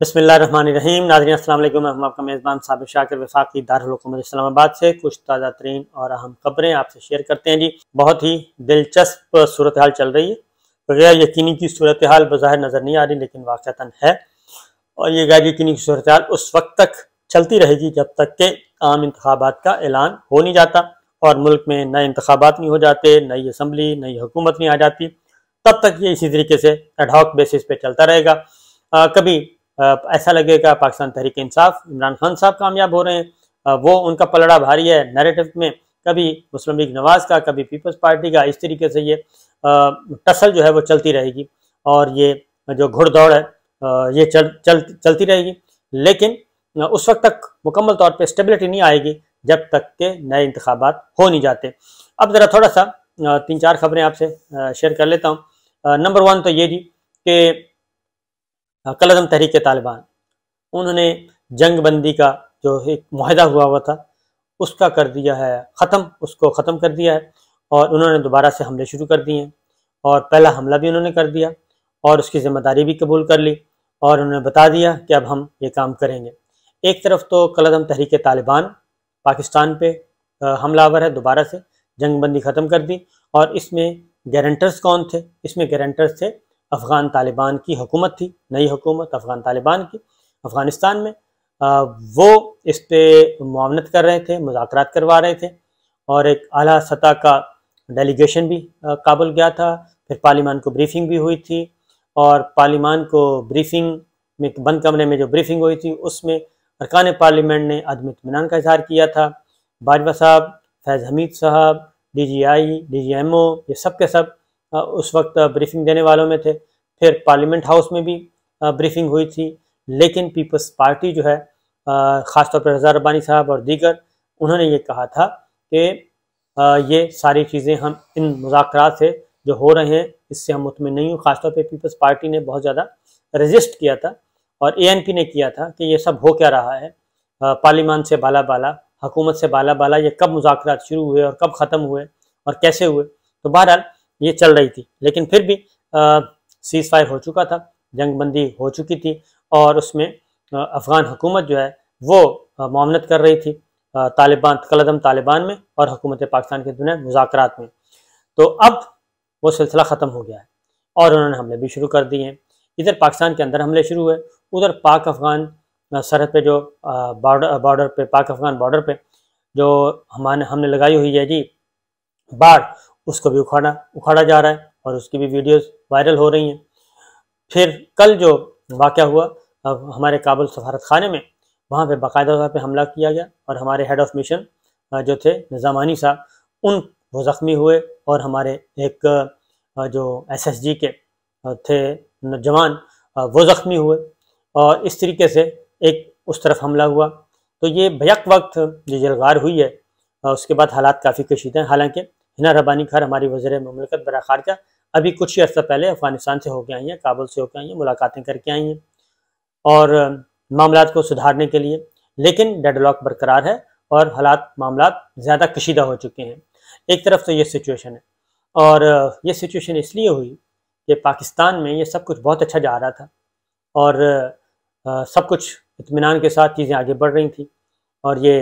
बिस्मिल्लाहिर्रहमानिर्रहीम। नाज़रीन अस्सलाम वालेकुम। हम आपका मेज़बान साबिर शाकिर वफाकी दारुल हुकूमत इस्लामाबाद से कुछ ताज़ा तरीन और अहम खबरें आपसे शेयर करते हैं। जी, बहुत ही दिलचस्प सूरत हाल चल रही है। गैर यकीनी की सूरत हाल बज़ाहिर नज़र नहीं आ रही, लेकिन वाक़अतन है। और ये गैर यकीनी की सूरत हाल उस वक्त तक चलती रहेगी जब तक के आम इंतखाबात का ऐलान हो नहीं जाता और मुल्क में नए इंतखाबात नहीं हो जाते, नई असम्बली, नई हुकूमत नहीं आ जाती। तब तक ये इसी तरीके से एडहॉक बेसिस पे चलता रहेगा। कभी ऐसा लगेगा पाकिस्तान तहरीक इंसाफ, इमरान खान साहब कामयाब हो रहे हैं, वो उनका पलड़ा भारी है नैरेटिव में। कभी मुस्लिम लीग नवाज का, कभी पीपल्स पार्टी का। इस तरीके से ये टसल जो है वो चलती रहेगी और ये जो घुड़दौड़ है ये चलती रहेगी। लेकिन उस वक्त तक मुकम्मल तौर पे स्टेबिलिटी नहीं आएगी जब तक के नए इंतखाबात हो नहीं जाते। अब ज़रा थोड़ा सा 3-4 खबरें आपसे शेयर कर लेता हूँ। नंबर 1 तो ये जी कि कलअदम तहरीक तालिबान, उन्होंने जंग बंदी का जो एक मुआहदा हुआ था उसका कर दिया है ख़त्म, उसको ख़त्म कर दिया है और उन्होंने दोबारा से हमले शुरू कर दिए हैं। और पहला हमला भी उन्होंने कर दिया और उसकी ज़िम्मेदारी भी कबूल कर ली और उन्होंने बता दिया कि अब हम ये काम करेंगे। एक तरफ तो कलअदम तहरीक तालिबान पाकिस्तान पे हमलावर है, दोबारा से जंग बंदी ख़त्म कर दी। और इसमें गारंटर्स कौन थे? इसमें गारंटर्स थे अफ़गान तालिबान की हुकूमत थी, नई हुकूमत अफ़गान तालिबान की अफ़गानिस्तान में। वो इस पर मुआवनत कर रहे थे, मुज़ाकरात करवा रहे थे और एक आला सतह का डेलीगेशन भी काबुल गया था। फिर पार्लियामान को ब्रीफिंग भी हुई थी और पार्लियामान को ब्रीफिंग में बंद कमरे में जो ब्रीफिंग हुई थी उसमें अरकान पार्लियामेंट ने अदम इत्मीनान का इज़हार किया था। बाजवा साहब, फैज़ हमीद साहब, DGI, DGMO, ये सब के सब उस वक्त ब्रीफिंग देने वालों में थे। फिर पार्लियामेंट हाउस में भी ब्रीफिंग हुई थी, लेकिन पीपल्स पार्टी जो है ख़ासतौर पर रज़ा रब्बानी साहब और दीगर, उन्होंने ये कहा था कि ये सारी चीज़ें हम इन मुज़ाकरात से जो हो रहे हैं इससे हम मुतमिन नहीं हूँ। ख़ासतौर पर पीपल्स पार्टी ने बहुत ज़्यादा रजिस्ट किया था और ANP ने किया था कि ये सब हो क्या रहा है, पार्लियामान से बाला बाला, हुकूमत से बाला बाला, ये कब मुज़ाकरात शुरू हुए और कब ख़त्म हुए और कैसे हुए। तो बहरहाल ये चल रही थी, लेकिन फिर भी सीज़ फायर हो चुका था, जंग बंदी हो चुकी थी और उसमें अफ़गान हुकूमत जो है वो मुआवनत कर रही थी तालिबान, कलअदम तालिबान में और हुकूमत पाकिस्तान के दुनिया मुज़ाकरात में। तो अब वो सिलसिला ख़त्म हो गया है और उन्होंने हमले भी शुरू कर दिए हैं। इधर पाकिस्तान के अंदर हमले शुरू हुए, उधर पाक अफ़गान सरहद पे जो बॉर्डर पे, पाक अफ़गान बॉर्डर पे जो हमने लगाई हुई है जी बाढ़, उसको भी उखाड़ा जा रहा है और उसकी भी वीडियोस वायरल हो रही हैं। फिर कल जो वाक़या हुआ हमारे काबुल सफारत खाने में, वहाँ पे बाकायदा तौर पे हमला किया गया और हमारे हेड ऑफ मिशन जो थे निज़ामानी साहब, वो ज़ख्मी हुए और हमारे एक जो SSG के थे जवान वो ज़ख्मी हुए और इस तरीके से एक उस तरफ हमला हुआ। तो ये बैक वक्त जो जलगार हुई है उसके बाद हालात काफ़ी कशीदा हैं। हालांकि हिना रब्बानी खार हमारी वज़ीर मुमलिकत बरा ख़ारजा अभी कुछ ही अर्सा पहले अफ़गानिस्तान से होकर आई हैं, काबुल से होकर आई हैं, मुलाकातें करके आई हैं और मामलात को सुधारने के लिए, लेकिन डेडलॉक बरकरार है और हालात मामलात ज़्यादा कशीदा हो चुके हैं। एक तरफ तो ये सिचुएशन है और ये सिचुएशन इसलिए हुई कि पाकिस्तान में ये सब कुछ बहुत अच्छा जा रहा था और सब कुछ इत्मीनान के साथ चीज़ें आगे बढ़ रही थी। और ये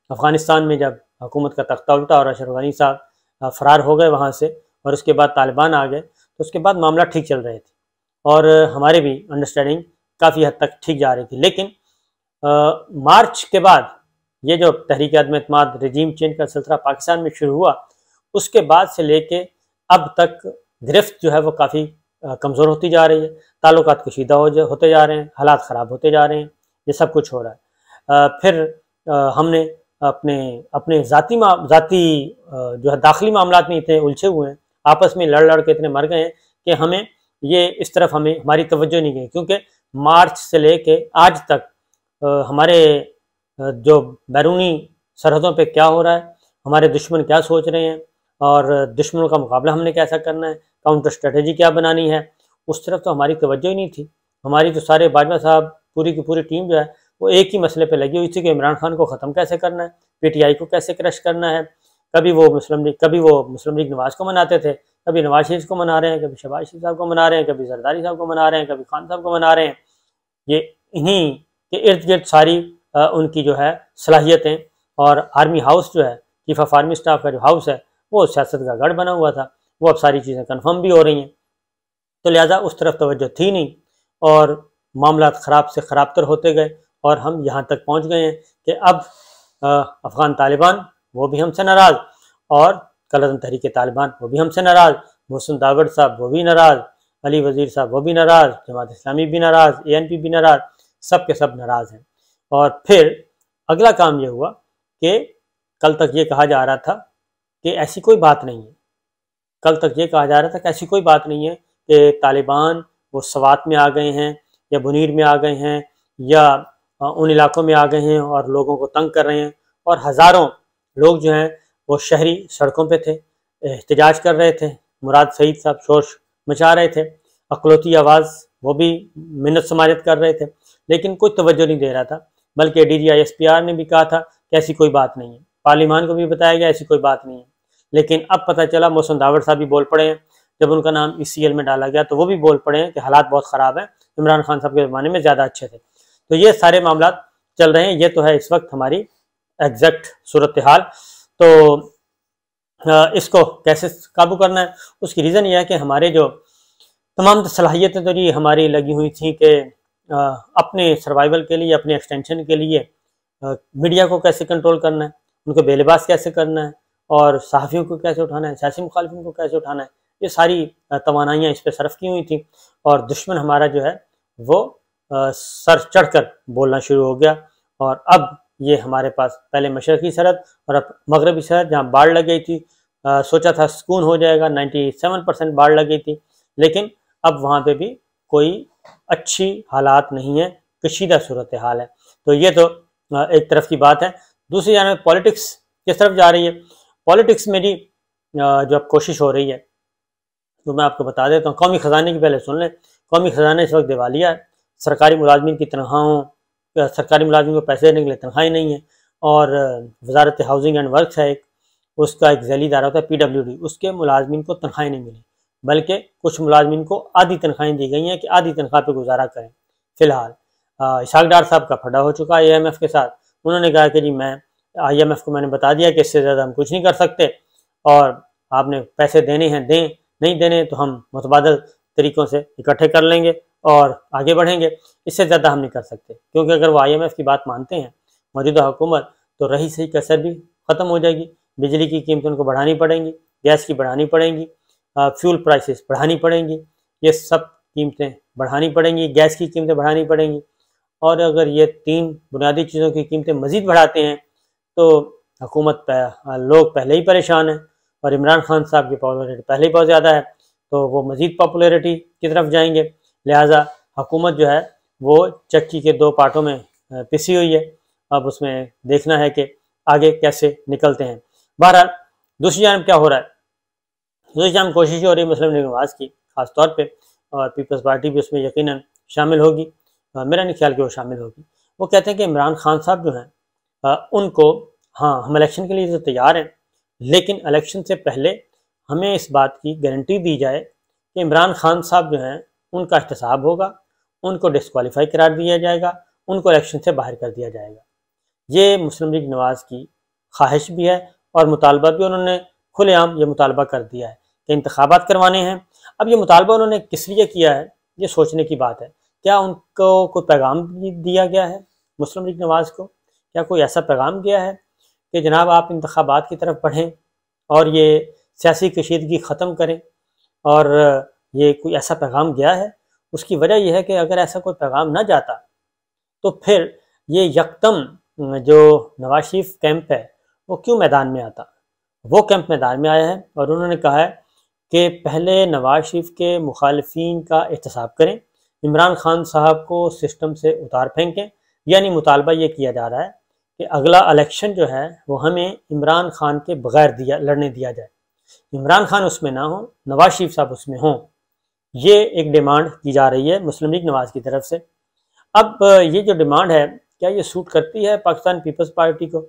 अफ़गानिस्तान में जब हुकूमत का तख्ता उल्टा और अशरफ गनी साहब फ़रार हो गए वहाँ से और उसके बाद तालिबान आ गए, तो उसके बाद मामला ठीक चल रहे थे और हमारे भी अंडरस्टैंडिंग काफ़ी हद तक ठीक जा रही थी। लेकिन मार्च के बाद ये जो तहरीक अदम एतमाद रजीम चेंज का सिलसिला पाकिस्तान में शुरू हुआ, उसके बाद से लेके अब तक गिरफ्त जो है वो काफ़ी कमज़ोर होती जा रही है, ताल्लुकात कशीदा होते जा रहे हैं, हालात ख़राब होते जा रहे हैं, ये सब कुछ हो रहा है। फिर हमने अपने ज़ाती जो है दाखिली मामलात में इतने उलझे हुए हैं, आपस में लड़ के इतने मर गए हैं कि हमें ये इस तरफ हमारी तवज्जो नहीं गई। क्योंकि मार्च से लेके आज तक हमारे जो बैरूनी सरहदों पे क्या हो रहा है, हमारे दुश्मन क्या सोच रहे हैं और दुश्मनों का मुकाबला हमने कैसा करना है, काउंटर स्ट्रेटजी क्या बनानी है, उस तरफ तो हमारी तवज्जो ही नहीं थी। हमारी जो सारे बाजवा साहब पूरी की पूरी टीम जो है वो एक ही मसले पे लगी हुई थी कि इमरान खान को ख़त्म कैसे करना है, PTI को कैसे क्रश करना है। कभी वो मुस्लिम लीग नवाज को मनाते थे, कभी नवाज शरीफ को मना रहे हैं, कभी शहबाज शरीफ साहब को मना रहे हैं, कभी जरदारी साहब को मना रहे हैं, कभी खान साहब को मना रहे हैं। ये इन्हीं के इर्द गिर्द सारी उनकी जो है सलाहियतें, और आर्मी हाउस जो है, चीफ ऑफ आर्मी स्टाफ का जो हाउस है, वो सियासत का गढ़ बना हुआ था। वो अब सारी चीज़ें कन्फर्म भी हो रही हैं, तो लिहाजा उस तरफ तवज्जो थी नहीं, और मामला ख़राब से ख़राबतर होते गए, और हम यहाँ तक पहुँच गए हैं कि अब अफ़गान तालिबान वो भी हमसे नाराज़, और कलदम तहरीक तालिबान वो भी हमसे नाराज़, मोहसिन दावड़ साहब वो भी नाराज़, अली वज़ीर साहब वो भी नाराज़, जमात इस्लामी भी नाराज़, ANP भी नाराज़, सब के सब नाराज़ हैं। और फिर अगला काम ये हुआ कि कल तक ये कहा जा रहा था कि ऐसी कोई बात नहीं है, कल तक ये कहा जा रहा था कि ऐसी कोई बात नहीं है कि तालिबान वो सवात में आ गए हैं या बुनीर में आ गए हैं या उन इलाकों में आ गए हैं और लोगों को तंग कर रहे हैं, और हज़ारों लोग जो हैं वो शहरी सड़कों पे थे, एहतजाज कर रहे थे, मुराद सईद साहब शोर मचा रहे थे, अकलौती आवाज़ वो भी मिन्नत समारियत कर रहे थे, लेकिन कोई तवज्जो नहीं दे रहा था। बल्कि DGI-SPR ने भी कहा था कि ऐसी कोई बात नहीं है, पार्लियामान को भी बताया गया ऐसी कोई बात नहीं है। लेकिन अब पता चला मोहसिन दावड़ साहब भी बोल पड़े हैं, जब उनका नाम ECL में डाला गया तो वो भी बोल पड़े हैं कि हालात बहुत ख़राब हैं, इमरान खान साहब के ज़माने में ज़्यादा अच्छे थे। तो ये सारे मामला चल रहे हैं, ये तो है इस वक्त हमारी एग्जैक्ट सूरत हाल। तो इसको कैसे काबू करना है, उसकी रीज़न ये है कि हमारे जो तमाम सलाहियतें तो ये हमारी लगी हुई थी कि अपने सर्वाइवल के लिए, अपने एक्सटेंशन के लिए मीडिया को कैसे कंट्रोल करना है, उनको बेलिबास कैसे करना है, और सहाफ़ियों को कैसे उठाना है, सियासी मुखालिफिन को कैसे उठाना है, ये सारी तवानाइयाँ इस पर सर्फ की हुई थी। और दुश्मन हमारा जो है वो सर चढ़कर बोलना शुरू हो गया, और अब ये हमारे पास पहले मशरक़ी सरहद और अब मगरबी सरहद, जहाँ बाढ़ लग गई थी, सोचा था सुकून हो जाएगा, 97% बाढ़ लग गई थी, लेकिन अब वहाँ पे भी कोई अच्छी हालात नहीं है, कशीदा सूरत हाल है। तो ये तो एक तरफ की बात है। दूसरी जानब पॉलिटिक्स किस तरफ जा रही है, पॉलिटिक्स में भी जो अब कोशिश हो रही है, तो मैं आपको बता देता हूँ। कौमी ख़जाने की पहले सुन लें। कौमी ख़जाना इस वक्त दिवालिया है, सरकारी मुलाजमीन की तनख्वाहों, सरकारी मुलाजमीन को पैसे देने के लिए तनख्वाही नहीं है, और वजारत हाउसिंग एंड वर्क्स है एक, उसका एक झैली इदारा होता है PWD, उसके मुलाजमीन को तनख्वाही नहीं मिली, बल्कि कुछ मुलाजमीन को आधी तनख्वाहें दी गई हैं कि आधी तनख्वाह पे गुजारा करें। फ़िलहाल इशाक डार साहब का फटा हो चुका है IMF के साथ। उन्होंने कहा कि जी मैं IMF को मैंने बता दिया कि इससे ज़्यादा हम कुछ नहीं कर सकते, और आपने पैसे देने हैं दें, नहीं देने तो हम मुतबादल तरीक़ों से इकट्ठे कर लेंगे और आगे बढ़ेंगे, इससे ज़्यादा हम नहीं कर सकते। क्योंकि अगर वो IMF की बात मानते हैं मौजूदा हुकूमत, तो रही सही कसर भी ख़त्म हो जाएगी, बिजली की कीमतें उनको बढ़ानी पड़ेंगी, गैस की बढ़ानी पड़ेंगी, फ्यूल प्राइसेस बढ़ानी पड़ेंगी, ये सब कीमतें बढ़ानी पड़ेंगी, गैस की कीमतें बढ़ानी पड़ेंगी। और अगर ये 3 बुनियादी चीज़ों की कीमतें मज़ीद बढ़ाते हैं तो हुकूमत लोग पहले ही परेशान हैं, और इमरान खान साहब की पॉपुलैरिटी पहले ही बहुत ज़्यादा है, तो वो मज़ीद पॉपुलैरिटी की तरफ जाएंगे। लिहाजा हुकूमत जो है वो चक्की के 2 पार्टों में पिसी हुई है, अब उसमें देखना है कि आगे कैसे निकलते हैं। बहरहाल दूसरी जानब क्या हो रहा है, दूसरी जानब कोशिश हो रही है मुस्लिम लीग नवाज़ की ख़ास तौर पे, और पीपल्स पार्टी भी उसमें यकीनन शामिल होगी, मेरा नहीं ख्याल कि वो शामिल होगी। वो कहते हैं कि इमरान खान साहब जो हैं उनको, हाँ हम इलेक्शन के लिए तो तैयार हैं, लेकिन इलेक्शन से पहले हमें इस बात की गारंटी दी जाए कि इमरान खान साहब जो हैं उनका एहतसाब होगा, उनको डिस्क्वालीफाई करार दिया जाएगा, उनको इलेक्शन से बाहर कर दिया जाएगा। ये मुस्लिम लीग नवाज़ की ख्वाहिश भी है और मुतालबा भी, उन्होंने खुलेआम ये मुतालबा कर दिया है कि इंतखाबात करवाने हैं। अब ये मुतालबा उन्होंने किस लिए किया है, ये सोचने की बात है। क्या उनको कोई पैगाम दिया गया है मुस्लिम लीग नवाज़ को, क्या कोई ऐसा पैगाम गया है कि जनाब आप इंतखाबात की तरफ बढ़ें और ये सियासी कशीदगी ख़त्म करें, और ये कोई ऐसा पैगाम गया है? उसकी वजह यह है कि अगर ऐसा कोई पैगाम ना जाता तो फिर ये यकदम जो नवाज शरीफ कैंप है वो क्यों मैदान में आता। वो कैंप मैदान में आया है और उन्होंने कहा है कि पहले नवाज शरीफ के मुखालिफिन का एहतसाब करें, इमरान खान साहब को सिस्टम से उतार फेंकें। यानी मुतालबा ये किया जा रहा है कि अगला इलेक्शन जो है वो हमें इमरान खान के बगैर लड़ने दिया जाए, इमरान खान उसमें ना हो, नवाज शरीफ साहब उसमें हों। ये एक डिमांड की जा रही है मुस्लिम लीग नवाज़ की तरफ से। अब ये जो डिमांड है, क्या ये सूट करती है पाकिस्तान पीपल्स पार्टी को?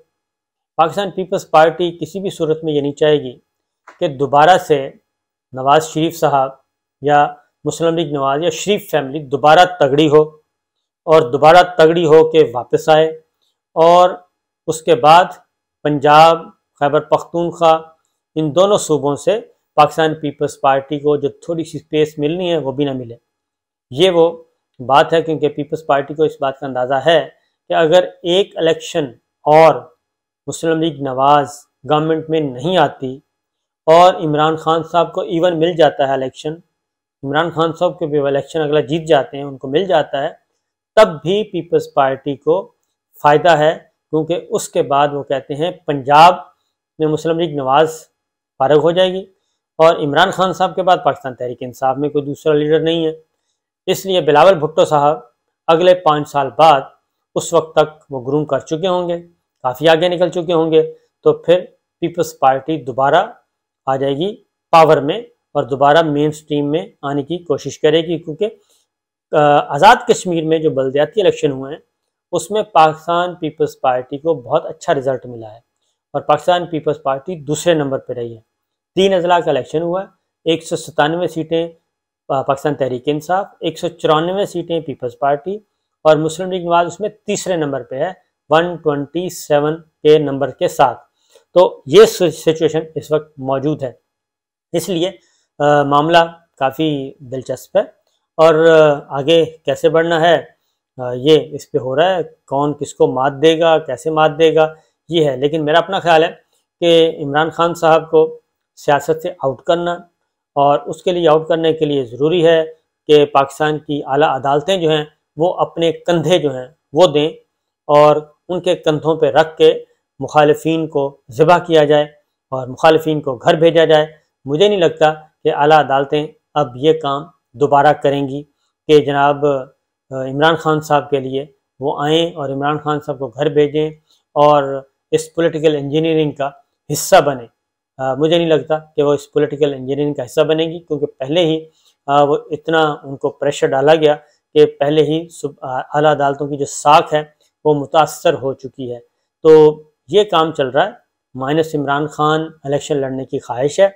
पाकिस्तान पीपल्स पार्टी किसी भी सूरत में ये नहीं चाहेगी कि दोबारा से नवाज शरीफ साहब या मुस्लिम लीग नवाज या शरीफ फैमिली दोबारा तगड़ी हो, और दोबारा तगड़ी हो के वापस आए, और उसके बाद पंजाब, खैबर पख्तूनख्वा, इन दोनों सूबों से पाकिस्तान पीपल्स पार्टी को जो थोड़ी सी स्पेस मिलनी है वो भी ना मिले। ये वो बात है, क्योंकि पीपल्स पार्टी को इस बात का अंदाज़ा है कि अगर एक इलेक्शन और मुस्लिम लीग नवाज गवर्नमेंट में नहीं आती और इमरान खान साहब को इवन मिल जाता है इलेक्शन, इमरान खान साहब को भी इलेक्शन अगला जीत जाते हैं, उनको मिल जाता है, तब भी पीपल्स पार्टी को फ़ायदा है, क्योंकि उसके बाद वो कहते हैं पंजाब में मुस्लिम लीग नवाज फारग हो जाएगी और इमरान खान साहब के बाद पाकिस्तान तहरीक इंसाफ में कोई दूसरा लीडर नहीं है। इसलिए बिलावल भुट्टो साहब अगले 5 साल बाद, उस वक्त तक वो ग्रूम कर चुके होंगे, काफ़ी आगे निकल चुके होंगे, तो फिर पीपल्स पार्टी दोबारा आ जाएगी पावर में और दोबारा मेन स्ट्रीम में आने की कोशिश करेगी, क्योंकि आज़ाद कश्मीर में जो बल्दियाती इलेक्शन हुए हैं उसमें पाकिस्तान पीपल्स पार्टी को बहुत अच्छा रिजल्ट मिला है और पाकिस्तान पीपल्स पार्टी दूसरे नंबर पर रही है। 3 अजला का इलेक्शन हुआ, 197 सीटें पाकिस्तान तहरीक इंसाफ, 194 सीटें पीपल्स पार्टी और मुस्लिम लीग नवाज उसमें तीसरे नंबर पे है 127 के नंबर के साथ। तो ये सिचुएशन इस वक्त मौजूद है, इसलिए मामला काफ़ी दिलचस्प है और आगे कैसे बढ़ना है ये इस पे हो रहा है, कौन किसको मात देगा, कैसे मात देगा, ये है। लेकिन मेरा अपना ख्याल है कि इमरान खान साहब को सियासत से आउट करना, और उसके लिए आउट करने के लिए ज़रूरी है कि पाकिस्तान की आला अदालतें जो हैं वो अपने कंधे जो हैं वो दें और उनके कंधों पे रख के मुखालिफिन को ज़िबा किया जाए और मुखालिफिन को घर भेजा जाए। मुझे नहीं लगता कि आला अदालतें अब ये काम दोबारा करेंगी कि जनाब इमरान खान साहब के लिए वो आएँ और इमरान खान साहब को घर भेजें और इस पॉलिटिकल इंजीनियरिंग का हिस्सा बने। मुझे नहीं लगता कि वो इस पॉलिटिकल इंजीनियरिंग का हिस्सा बनेगी, क्योंकि पहले ही वो इतना उनको प्रेशर डाला गया कि पहले ही आला अदालतों की जो साख है वो मुतासर हो चुकी है। तो ये काम चल रहा है, माइनस इमरान खान इलेक्शन लड़ने की ख्वाहिश है,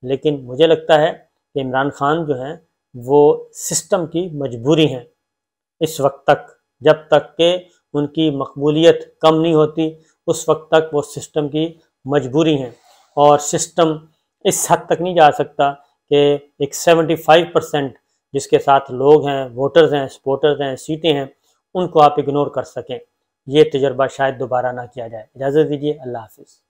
लेकिन मुझे लगता है कि इमरान खान जो हैं वो सिस्टम की मजबूरी हैं इस वक्त तक, जब तक के उनकी मकबूलियत कम नहीं होती उस वक्त तक वो सिस्टम की मजबूरी हैं। और सिस्टम इस हद तक नहीं जा सकता कि एक 75% जिसके साथ लोग हैं, वोटर्स हैं, सपोर्टर्स हैं, सीटें हैं, उनको आप इग्नोर कर सकें। ये तजर्बा शायद दोबारा ना किया जाए। इजाज़त दीजिए, अल्लाह हाफिज़।